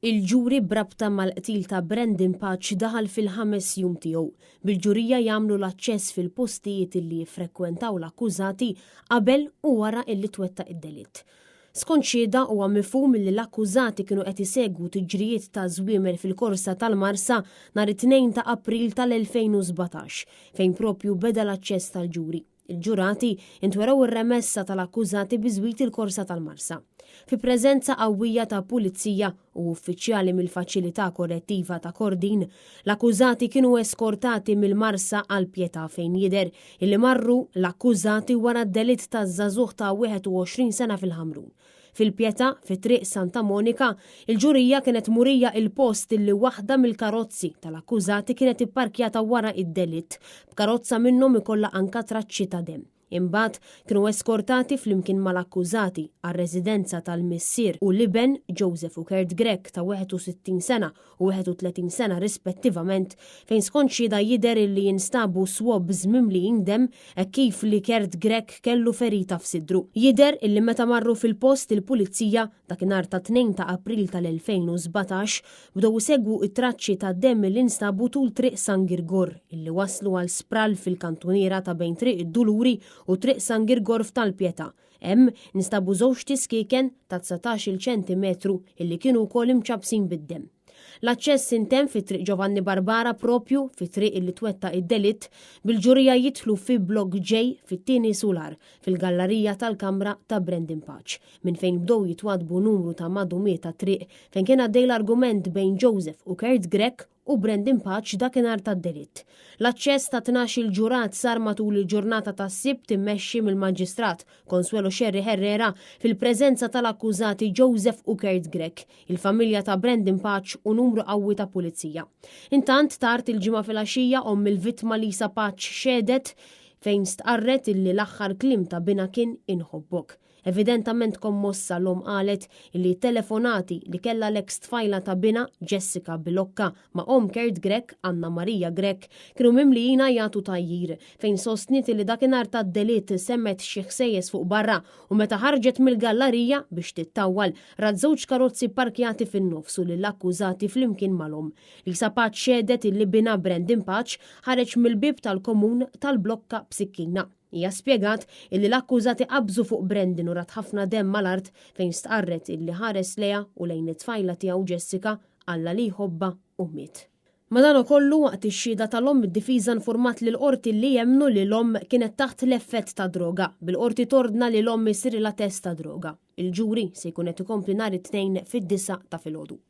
Il-ġuri brabta mal-qtil ta' Brendan Patch daħal fil-5 jum tiegħu. Bil-ġurija jagħmlu l-aċċess fil-postijiet li jiffrekwentaw l-akkużati qabel u wara illi twettaq id-delitt. Skont xhieda huwa mifhum li l-akkużati kienu qed isegwu tiġrijiet ta' żwiemel fil-korsa tal-Marsa nhar it-2 ta' April tal-2017 fejn propju beda l-aċċess tal-ġuri. Il-ġurati intweraw ir-remessa tal-akkużati biżwit il-korsa tal-Marsa. Fi preżenza qawwija ta' pulizija u uffiċjali mill-faċilità korrettiva ta' Kordin, l-akkużati kienu eskortati mill-Marsa għal Pjetà fejn jidher illi marru l-akkużati wara d-delitt ta' żagħżugħ ta' 21 sena fil-Ħamrun. Fil-Pjetà, fit-triq Santa Monika, il-ġurija kienet murija il-post illi waħda mill-karozzi tal-akkużati kienet ipparkjata wara id-delitt, b'karozza minnhom ikollha anka traċċi ta' demm. Imbagħad kienu eskortati flimkien mal-akkużati għar-residenza tal-missier u liben Joseph u Kurt Grech ta' 61 sena u 31 sena rispettivament fejn skont xhieda jidher li jinstabu swabs mimlijin demm kif li Kurt Grech kellu ferita f'sidru. Jidher illi meta marru fil-post il-pulizija dakinhar ta' 2 ta' April tal-2017 bdew isegwu it-traċċi ta' demm li instabu tul triq San Girgor illi waslu għal sprall fil-kantuniera ta' bejn triq id-Duluri u triq San Girgor tal-Pjetà. Hemm nistabu żewġ tiskieken ta' 19 ċentimetru illi kienu wkoll imċabsin bid-demm. L-aċċess intemm fit-triq Giovanni Barbara propju fit-triq illi twettaq id-delitt bil-ġurija jidħlu fi blok J fit-tieni sular fil-gallerija tal-kamra ta' Brendan Patch minn fejn bdew jitwadbu numru ta' madumiet ta' triq fejn kien għaddej l-argument bejn Joseph u Kurt Grech u Brendan Patch dakinhar tad-delitt. L-aċċess ta' 12 ġurat sar matul il-ġurnata tas-Sibt immexxi mill-Maġistrat Consuelo Sherry Herrera fil-preżenza tal-akkużati Joseph u Kurt Grech, il-familja ta' Brendan Patch u numru qawwi ta' pulizija. Intant tard il-ġimgħa filgħaxija omm il-vittma Lisa Patch xedet fejn stqarret illi l-aħħar kliem ta' Bina kien inħobbok. Evidentament kommossa l-om qalet illi telefonati li kella l-ex tfajla ta' Bina, Jessica Bilokka, ma' Kurt Grech, Anna Maria Grech, kienu mimlijina jagħtu tajjir fejn sostniet li dakinhar tad-delitt semmet xi ħsejjes fuq barra u meta ħarġet mill-gallerija biex tittawwal rad żewġ karozzi parkjati fin-nofsu lill-akkużati flimkien mal-om. Lisa Patch xedet illi Bina Brendan Patch ħareġ mill-bib tal-komun tal-blokka b'sikkina. Hija spjegat illi l-akkużati qabżu fuq Brendan u rat ħafna demm mal-art fejn stqarret illi ħares leha u lejn it-tfajla tiegħu Jessica alla li jħobba u miet. Madankollu waqt ix-xhieda tal-omm id-difiża informat lill-qorti li jemmnu li l-omm kienet taħt l-effett ta' droga. Bil-qorti tordna li l-omm isir la test ta' droga. Il-ġuri se jkun qed ikompli nhar it-tnejn fid-9 ta' filgħodu.